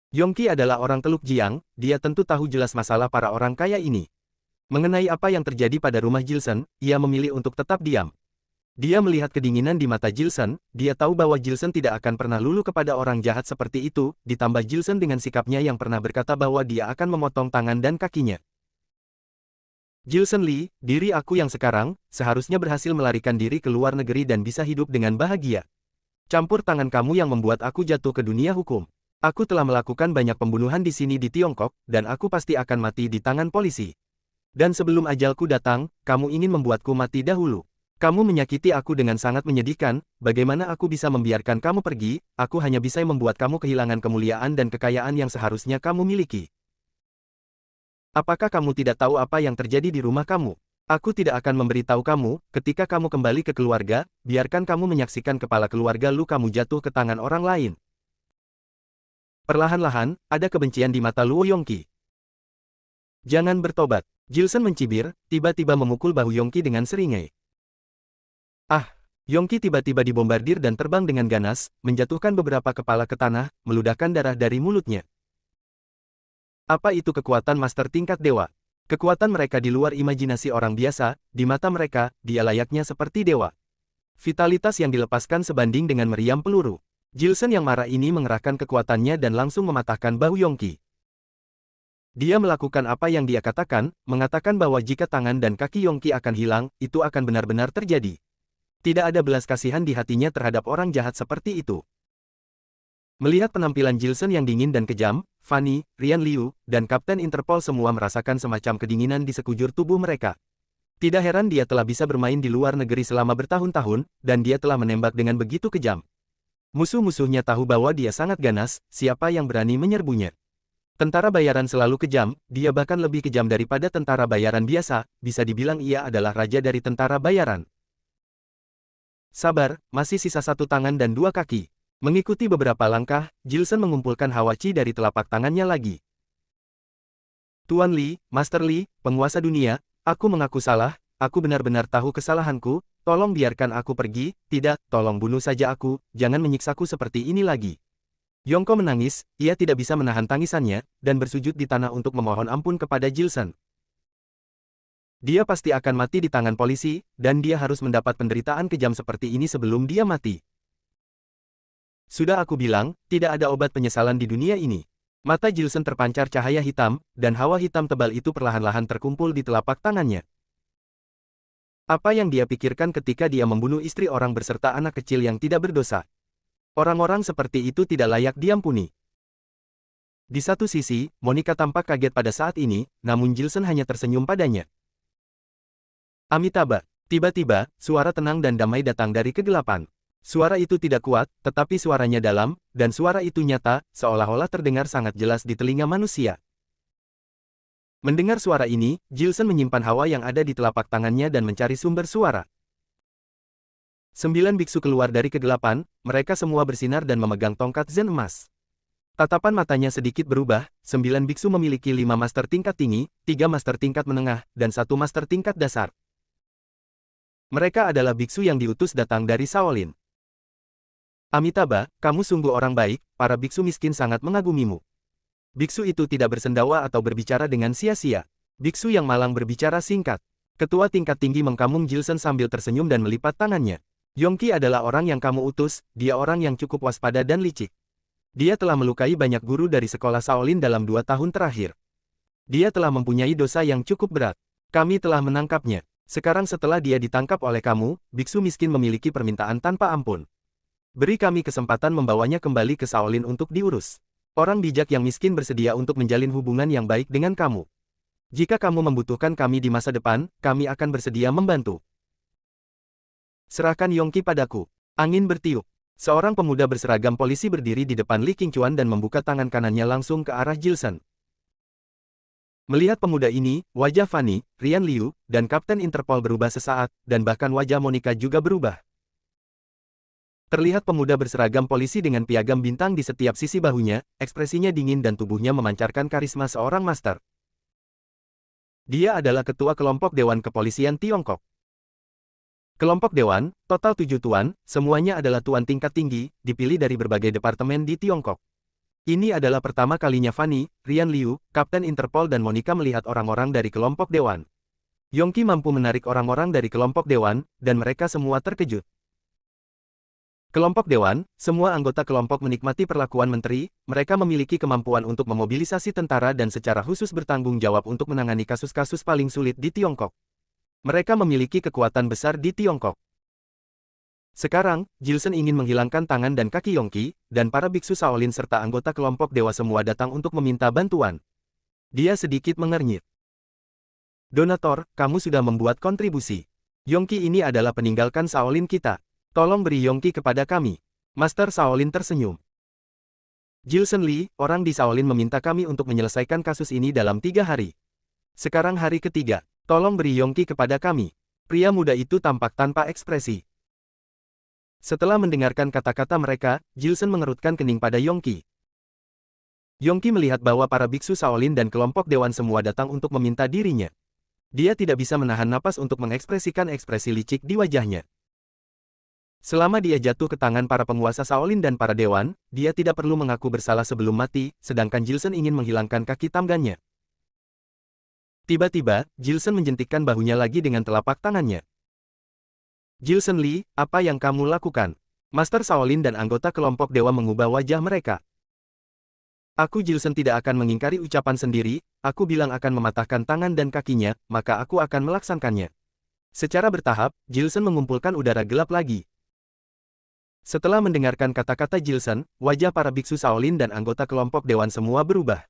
Yongki adalah orang Teluk Jiang, dia tentu tahu jelas masalah para orang kaya ini. Mengenai apa yang terjadi pada rumah Jilson, ia memilih untuk tetap diam. Dia melihat kedinginan di mata Jilson, dia tahu bahwa Jilson tidak akan pernah luluh kepada orang jahat seperti itu, ditambah Jilson dengan sikapnya yang pernah berkata bahwa dia akan memotong tangan dan kakinya. Jilson Lee, diri aku yang sekarang, seharusnya berhasil melarikan diri ke luar negeri dan bisa hidup dengan bahagia. Campur tangan kamu yang membuat aku jatuh ke dunia hukum. Aku telah melakukan banyak pembunuhan di sini di Tiongkok, dan aku pasti akan mati di tangan polisi. Dan sebelum ajalku datang, kamu ingin membuatku mati dahulu. Kamu menyakiti aku dengan sangat menyedihkan, bagaimana aku bisa membiarkan kamu pergi, aku hanya bisa membuat kamu kehilangan kemuliaan dan kekayaan yang seharusnya kamu miliki. Apakah kamu tidak tahu apa yang terjadi di rumah kamu? Aku tidak akan memberitahu kamu, ketika kamu kembali ke keluarga, biarkan kamu menyaksikan kepala keluarga Lu kamu jatuh ke tangan orang lain. Perlahan-lahan, ada kebencian di mata Luo Yongki. Jangan bertobat. Jilson mencibir, tiba-tiba memukul bahu Yongki dengan seringai. Ah, Yongki tiba-tiba dibombardir dan terbang dengan ganas, menjatuhkan beberapa kepala ke tanah, meludahkan darah dari mulutnya. Apa itu kekuatan master tingkat dewa? Kekuatan mereka di luar imajinasi orang biasa, di mata mereka, dia layaknya seperti dewa. Vitalitas yang dilepaskan sebanding dengan meriam peluru. Jilson yang marah ini mengerahkan kekuatannya dan langsung mematahkan bahu Yongki. Dia melakukan apa yang dia katakan, mengatakan bahwa jika tangan dan kaki Yongki akan hilang, itu akan benar-benar terjadi. Tidak ada belas kasihan di hatinya terhadap orang jahat seperti itu. Melihat penampilan Jilson yang dingin dan kejam, Fanny, Rian Liu, dan Kapten Interpol semua merasakan semacam kedinginan di sekujur tubuh mereka. Tidak heran dia telah bisa bermain di luar negeri selama bertahun-tahun, dan dia telah menembak dengan begitu kejam. Musuh-musuhnya tahu bahwa dia sangat ganas, siapa yang berani menyerbunya. Tentara bayaran selalu kejam, dia bahkan lebih kejam daripada tentara bayaran biasa, bisa dibilang ia adalah raja dari tentara bayaran. Sabar, masih sisa satu tangan dan dua kaki. Mengikuti beberapa langkah, Jilson mengumpulkan hawa chi dari telapak tangannya lagi. Tuan Li, Master Li, penguasa dunia, aku mengaku salah, aku benar-benar tahu kesalahanku. Tolong biarkan aku pergi, tidak, tolong bunuh saja aku, jangan menyiksaku seperti ini lagi. Yongko menangis, ia tidak bisa menahan tangisannya, dan bersujud di tanah untuk memohon ampun kepada Jilson. Dia pasti akan mati di tangan polisi, dan dia harus mendapat penderitaan kejam seperti ini sebelum dia mati. Sudah aku bilang, tidak ada obat penyesalan di dunia ini. Mata Jilson terpancar cahaya hitam, dan hawa hitam tebal itu perlahan-lahan terkumpul di telapak tangannya. Apa yang dia pikirkan ketika dia membunuh istri orang berserta anak kecil yang tidak berdosa? Orang-orang seperti itu tidak layak diampuni. Di satu sisi, Monica tampak kaget pada saat ini, namun Jilson hanya tersenyum padanya. Amitabha. Tiba-tiba, suara tenang dan damai datang dari kegelapan. Suara itu tidak kuat, tetapi suaranya dalam, dan suara itu nyata, seolah-olah terdengar sangat jelas di telinga manusia. Mendengar suara ini, Jilson menyimpan hawa yang ada di telapak tangannya dan mencari sumber suara. 9 biksu keluar dari kegelapan, mereka semua bersinar dan memegang tongkat zen emas. Tatapan matanya sedikit berubah, 9 biksu memiliki 5 master tingkat tinggi, 3 master tingkat menengah, dan 1 master tingkat dasar. Mereka adalah biksu yang diutus datang dari Shaolin. Amitabha, kamu sungguh orang baik, para biksu miskin sangat mengagumimu. Biksu itu tidak bersendawa atau berbicara dengan sia-sia. Biksu yang malang berbicara singkat. Ketua tingkat tinggi mengkamung Jilson sambil tersenyum dan melipat tangannya. Yongki adalah orang yang kamu utus, dia orang yang cukup waspada dan licik. Dia telah melukai banyak guru dari sekolah Shaolin dalam 2 tahun terakhir. Dia telah mempunyai dosa yang cukup berat. Kami telah menangkapnya. Sekarang setelah dia ditangkap oleh kamu, biksu miskin memiliki permintaan tanpa ampun. Beri kami kesempatan membawanya kembali ke Shaolin untuk diurus. Orang bijak yang miskin bersedia untuk menjalin hubungan yang baik dengan kamu. Jika kamu membutuhkan kami di masa depan, kami akan bersedia membantu. Serahkan Yongki padaku. Angin bertiup. Seorang pemuda berseragam polisi berdiri di depan Li Qingchuan dan membuka tangan kanannya langsung ke arah Jilson. Melihat pemuda ini, wajah Fanny, Rian Liu, dan Kapten Interpol berubah sesaat, dan bahkan wajah Monica juga berubah. Terlihat pemuda berseragam polisi dengan piagam bintang di setiap sisi bahunya, ekspresinya dingin dan tubuhnya memancarkan karisma seorang master. Dia adalah ketua kelompok Dewan Kepolisian Tiongkok. Kelompok Dewan, total 7 tuan, semuanya adalah tuan tingkat tinggi, dipilih dari berbagai departemen di Tiongkok. Ini adalah pertama kalinya Fanny, Rian Liu, Kapten Interpol dan Monica melihat orang-orang dari kelompok Dewan. Yongki mampu menarik orang-orang dari kelompok Dewan, dan mereka semua terkejut. Kelompok Dewan, semua anggota kelompok menikmati perlakuan menteri, mereka memiliki kemampuan untuk memobilisasi tentara dan secara khusus bertanggung jawab untuk menangani kasus-kasus paling sulit di Tiongkok. Mereka memiliki kekuatan besar di Tiongkok. Sekarang, Jilson ingin menghilangkan tangan dan kaki Yongki, dan para biksu Shaolin serta anggota kelompok dewa semua datang untuk meminta bantuan. Dia sedikit mengernyit. Donator, kamu sudah membuat kontribusi. Yongki ini adalah peninggalkan Shaolin kita. Tolong beri Yongki kepada kami. Master Shaolin tersenyum. Jilson Li, orang di Shaolin meminta kami untuk menyelesaikan kasus ini dalam 3 hari. Sekarang hari ketiga, tolong beri Yongki kepada kami. Pria muda itu tampak tanpa ekspresi. Setelah mendengarkan kata-kata mereka, Jilson mengerutkan kening pada Yongki. Yongki melihat bahwa para biksu Shaolin dan kelompok dewan semua datang untuk meminta dirinya. Dia tidak bisa menahan napas untuk mengekspresikan ekspresi licik di wajahnya. Selama dia jatuh ke tangan para penguasa Shaolin dan para dewan, dia tidak perlu mengaku bersalah sebelum mati, sedangkan Jilson ingin menghilangkan kaki tanggannya. Tiba-tiba, Jilson menjentikkan bahunya lagi dengan telapak tangannya. Jilson Li, apa yang kamu lakukan? Master Shaolin dan anggota kelompok dewa mengubah wajah mereka. Aku Jilson tidak akan mengingkari ucapan sendiri, aku bilang akan mematahkan tangan dan kakinya, maka aku akan melaksanakannya. Secara bertahap, Jilson mengumpulkan udara gelap lagi. Setelah mendengarkan kata-kata Jilson, wajah para biksu Shaolin dan anggota kelompok dewan semua berubah.